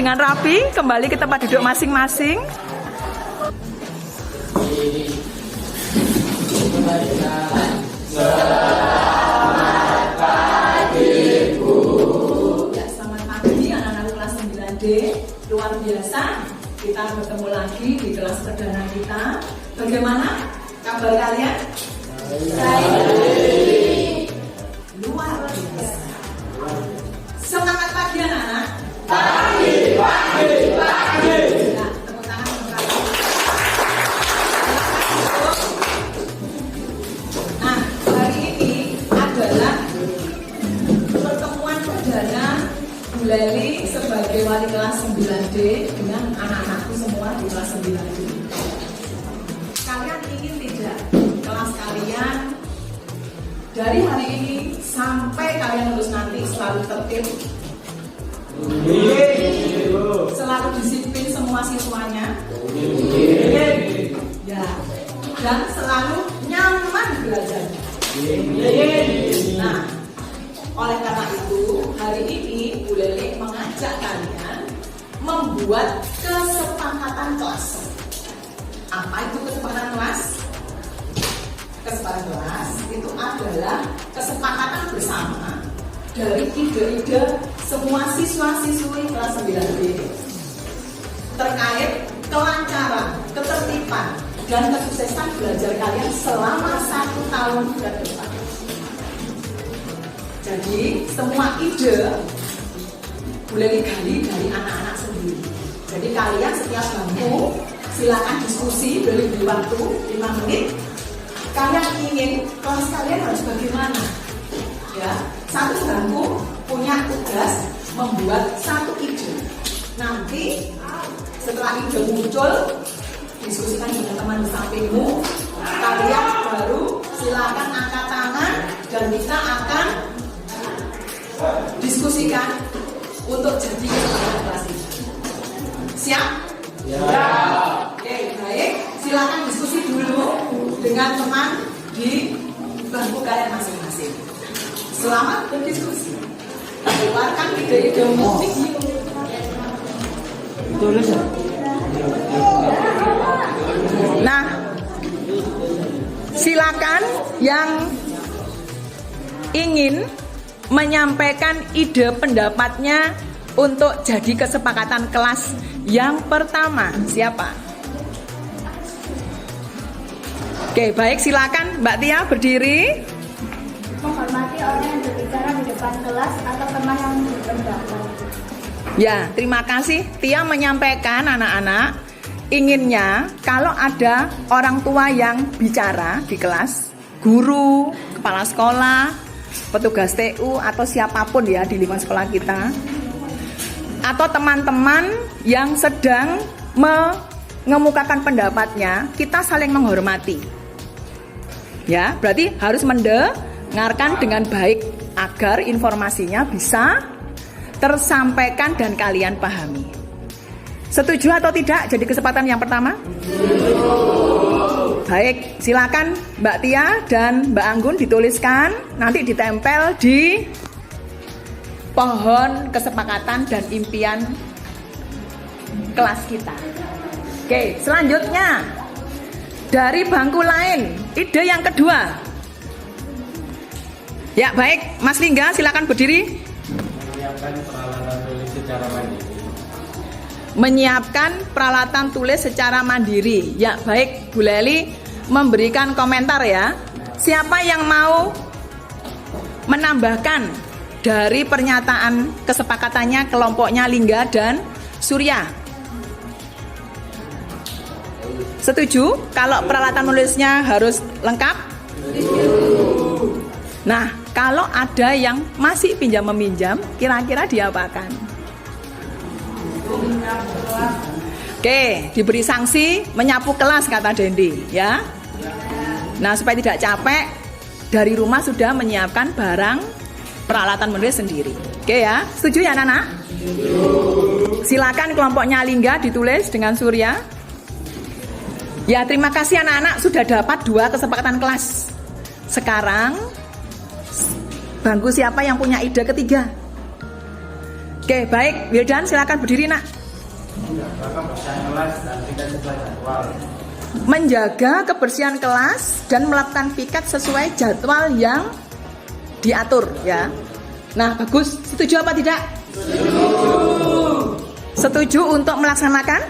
dengan rapi, kembali ke tempat duduk masing-masing. Selamat pagi, Bu. Ya, selamat pagi anak-anak kelas 9D. Luar biasa, kita bertemu lagi di kelas perdana kita. Bagaimana kabar kalian? Baik. Luar biasa. Semangat pagi anak-anak. Pagi, pagi, pagi. Nah, tepuk tangan untuk kalian. Nah, hari ini adalah pertemuan perdana Bu Leli sebagai wali kelas 9D dengan anak-anakku semua di kelas 9D. Kalian ingin tidak kelas kalian dari hari ini sampai kalian lulus nanti selalu tertib, selalu disiplin semua siswanya, ya, dan selalu nyaman belajarnya. Nah, oleh karena itu hari ini Bu Leli mengajak kalian membuat kesepakatan kelas. Apa itu kesepakatan kelas? Kesepakatan kelas itu adalah kesepakatan bersama dari ide-ide semua siswa-siswi kelas 9B terkait kelancaran, ketertiban, dan kesuksesan belajar kalian selama 1 tahun ke depan. Jadi semua ide boleh digali dari anak-anak sendiri. Jadi kalian setiap bangku silakan diskusi, beri waktu 5 menit. Kalian ingin kelas kalian harus bagaimana? Ya, satu bangku punya tugas membuat satu ide. Nanti setelah ide muncul, diskusikan dengan teman di sampingmu. Kalian baru silakan angkat tangan dan kita akan diskusikan untuk jadi kesepakatan kelas ini. Siap? Ya. Oke, baik. Silakan diskusi dulu dengan teman di bangku kalian masing-masing. Selamat berdiskusi. Keluarkan ide-idemu. Nah, silakan yang ingin menyampaikan ide pendapatnya untuk jadi kesepakatan kelas yang pertama. Siapa? Oke, baik, silakan Mbak Tia berdiri. Menghormati orang yang berbicara di depan kelas atau teman yang berpendapat. Ya, terima kasih. Tia menyampaikan anak-anak inginnya kalau ada orang tua yang bicara di kelas, guru, kepala sekolah, petugas TU atau siapapun ya di lingkungan sekolah kita, atau teman-teman yang sedang mengemukakan pendapatnya, kita saling menghormati. Ya, berarti harus mendengarkan dengan baik agar informasinya bisa tersampaikan dan kalian pahami. Setuju atau tidak jadi kesempatan yang pertama? Baik, silakan Mbak Tia dan Mbak Anggun dituliskan, nanti ditempel di pohon kesepakatan dan impian kelas kita. Oke, selanjutnya dari bangku lain, ide yang kedua. Ya, baik, Mas Lingga silakan berdiri. Menyiapkan peralatan tulis secara mandiri. Menyiapkan peralatan tulis secara mandiri. Ya, baik, Bu Leli memberikan komentar ya. Siapa yang mau menambahkan dari pernyataan kesepakatannya kelompoknya Lingga dan Surya? Setuju? Kalau peralatan menulisnya harus lengkap? Nah, kalau ada yang masih pinjam-meminjam, kira-kira diapakan? Oke, diberi sanksi menyapu kelas kata Dendi ya. Nah, supaya tidak capek, dari rumah sudah menyiapkan barang peralatan menulis sendiri. Oke ya, setuju ya anak-anak? Silakan kelompoknya Lingga ditulis dengan Surya. Ya, terima kasih anak-anak sudah dapat 2 kesepakatan kelas. Sekarang bangku siapa yang punya ide ketiga? Oke, baik, Wildan silakan berdiri nak. kebersihan kelas dan tidak sesuai jadwal. Menjaga kebersihan kelas dan melakukan piket sesuai jadwal yang diatur ya. Nah, bagus. Setuju apa tidak? Setuju untuk melaksanakan?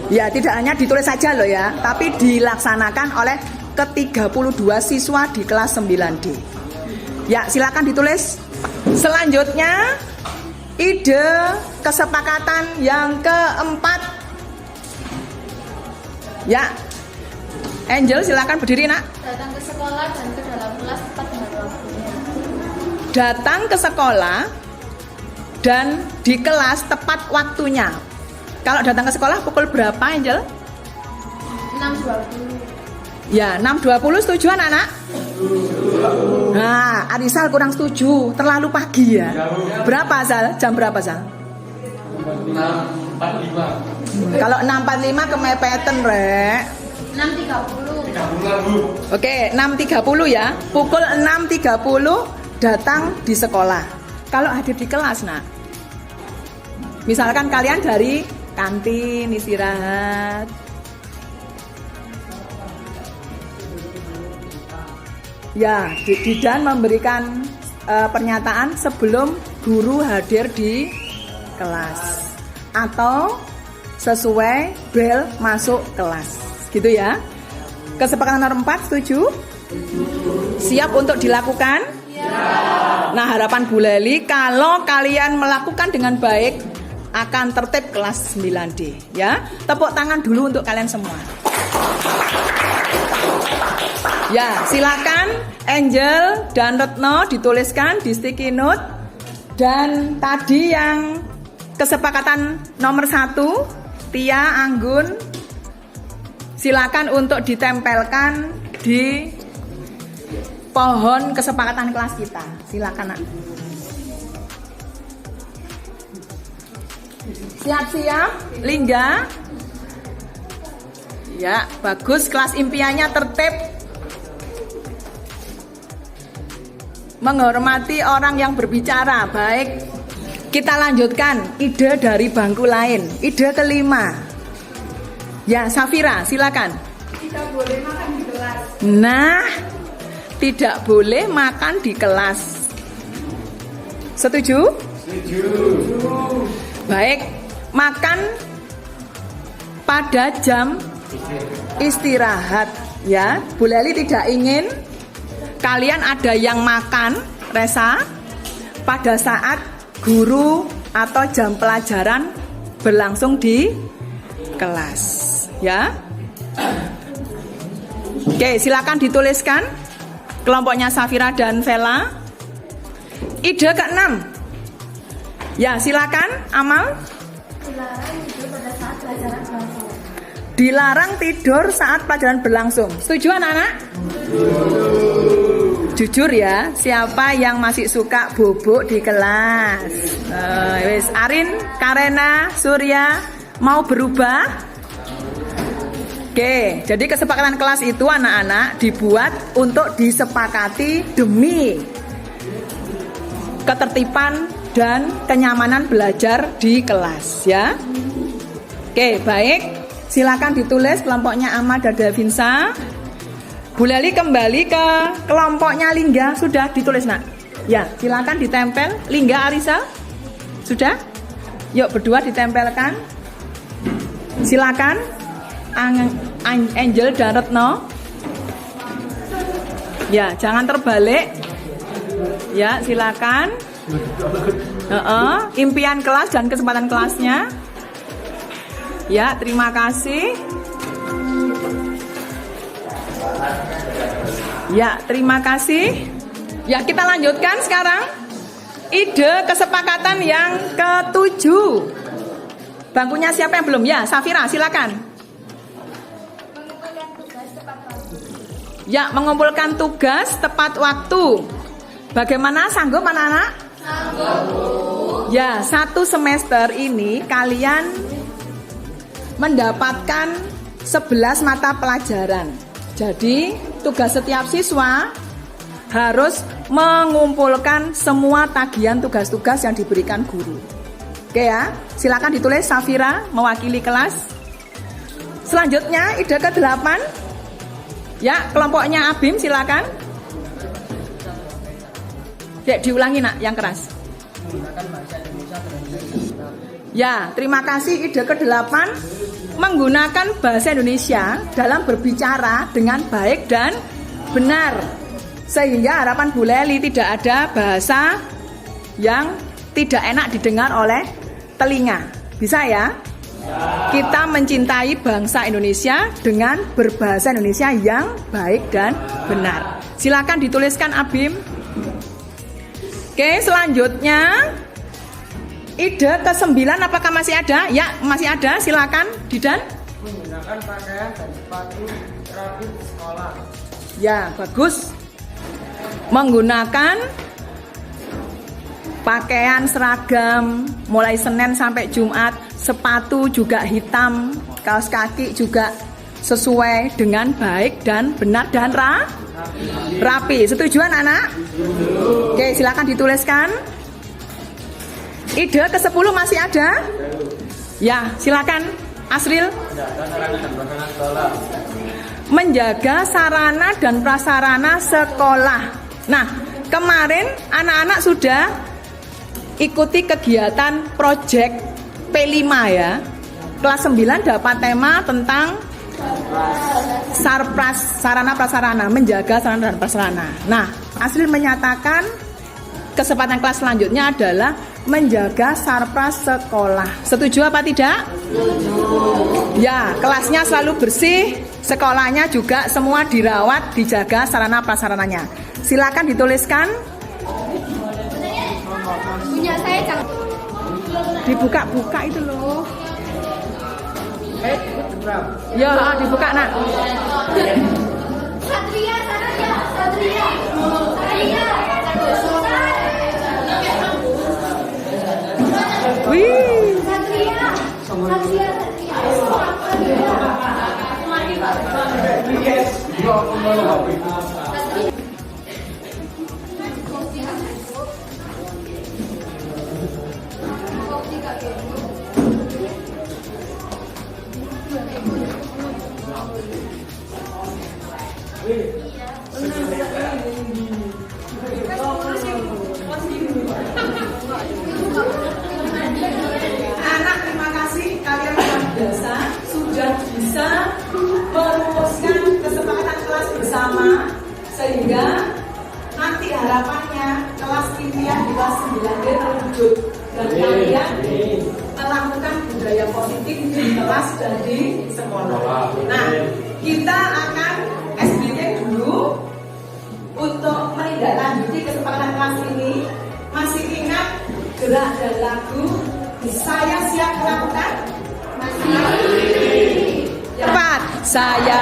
Ya, tidak hanya ditulis saja loh ya, tapi dilaksanakan oleh ke-32 siswa di kelas 9D. Ya, silakan ditulis. Selanjutnya, ide kesepakatan yang keempat. Ya, Angel silakan berdiri nak. Datang ke sekolah dan ke dalam kelas tepat pada waktunya. Datang ke sekolah dan di kelas tepat waktunya. Kalau datang ke sekolah pukul berapa, Angel? 6.20. Ya, 6.20 setuju anak-anak? Nah, Arisal kurang setuju, terlalu pagi ya. Berapa, Sal? Jam berapa, Sal? 6.45. Kalau 6.45 kemepetan, Rek. 6.30. Oke, 6.30 ya. Pukul 6.30 datang di sekolah. Kalau hadir di kelas, nak. Misalkan kalian dari kantin istirahat. Ya, dan memberikan pernyataan sebelum guru hadir di kelas atau sesuai bel masuk kelas. Gitu ya. Kesepakatan nomor 4 setuju? Siap untuk dilakukan? Ya. Nah, harapan Bu Leli kalau kalian melakukan dengan baik akan tertib kelas 9D ya. Tepuk tangan dulu untuk kalian semua. Ya, silakan Angel dan Retno dituliskan di sticky note. Dan tadi yang kesepakatan nomor 1, Tia, Anggun, silakan untuk ditempelkan di pohon kesepakatan kelas kita. Silakan, nak. Siap-siap, Lingga. Ya, bagus. Kelas impiannya tertib. Menghormati orang yang berbicara. Baik, kita lanjutkan ide dari bangku lain. Ide kelima. Ya, Safira, silakan. Tidak boleh makan di kelas. Nah, tidak boleh makan di kelas. Setuju? Setuju. Baik, makan pada jam istirahat ya. Bu Leli tidak ingin kalian ada yang makan resa pada saat guru atau jam pelajaran berlangsung di kelas ya. Oke, silakan dituliskan kelompoknya Safira dan Vela. Ide ke-6. Ya, silakan Amal. Dilarang tidur pada saat pelajaran berlangsung. Dilarang tidur saat pelajaran berlangsung. Setuju anak-anak? Jujur ya, siapa yang masih suka bobok di kelas? Wes, Arin, Karena, Surya, mau berubah? Oke, jadi kesepakatan kelas itu anak-anak dibuat untuk disepakati demi ketertiban dan kenyamanan belajar di kelas ya. Oke, baik. Silakan ditulis kelompoknya Ahmad dan Davinsa. Bu Leli kembali ke kelompoknya Lingga. Sudah ditulis, nak? Ya, silakan ditempel. Lingga, Arisa? Sudah? Yuk, berdua ditempelkan. Silakan. Angel dan Retno. Ya, jangan terbalik. Ya, silakan. Impian kelas dan kesempatan kelasnya. Ya, terima kasih. Ya, terima kasih. Ya, kita lanjutkan sekarang. Ide kesepakatan yang ke-7. Bangkunya siapa yang belum? Ya, Safira, silakan. Mengumpulkan tugas tepat waktu. Ya, mengumpulkan tugas tepat waktu. Bagaimana, sanggup anak-anak? Sanggup. Ya, 1 semester ini kalian mendapatkan 11 mata pelajaran. Jadi, tugas setiap siswa harus mengumpulkan semua tagihan tugas-tugas yang diberikan guru. Oke ya, silakan ditulis Safira mewakili kelas. Selanjutnya ide ke-8. Ya, kelompoknya Abim silakan. Dek, diulangi nak yang keras. Ya, terima kasih. Ide ke-8, menggunakan bahasa Indonesia dalam berbicara dengan baik dan benar. Sehingga harapan Bu Leli tidak ada bahasa yang tidak enak didengar oleh telinga. Bisa ya? Kita mencintai bangsa Indonesia dengan berbahasa Indonesia yang baik dan benar. Silakan dituliskan Abim. Oke, selanjutnya ide ke-9 apakah masih ada? Ya, masih ada. Silakan Didan. Menggunakan pakaian dan sepatu rapi di sekolah. Ya, bagus. Menggunakan pakaian seragam mulai Senin sampai Jumat, sepatu juga hitam, kaos kaki juga sesuai dengan baik dan benar dan rapi. Setuju anak-anak? Oke, silakan dituliskan. Ide ke-10 masih ada? Ya, silakan Asril. Menjaga sarana dan prasarana sekolah. Nah, kemarin anak-anak sudah ikuti kegiatan project P5 ya. Kelas 9 dapat tema tentang Sarpras, sarana prasarana, menjaga sarana dan prasarana. Nah, Asril menyatakan kesempatan kelas selanjutnya adalah menjaga sarpras sekolah. Setuju apa tidak? Setuju. Ya, kelasnya selalu bersih, sekolahnya juga semua dirawat, dijaga sarana prasarananya. Silakan dituliskan. Punya saya jangan. Dibuka-buka itu loh. Ya, dibuka nak. Satria, Satria, Satria, Satria. Wih. Satria, Satria, Anak, terima kasih kalian luar biasa sudah bisa merumuskan kesepakatan kelas bersama sehingga nanti harapannya kelas impian di kelas 9D terwujud dan kalian melakukan budaya positif di kelas dan di sekolah. Nah, kita akan SBT dulu untuk menindaklanjuti kesepakatan kelas ini. Masih ingat gerak dan lagu Saya Siap Melakukan? Masih. Cepat. Saya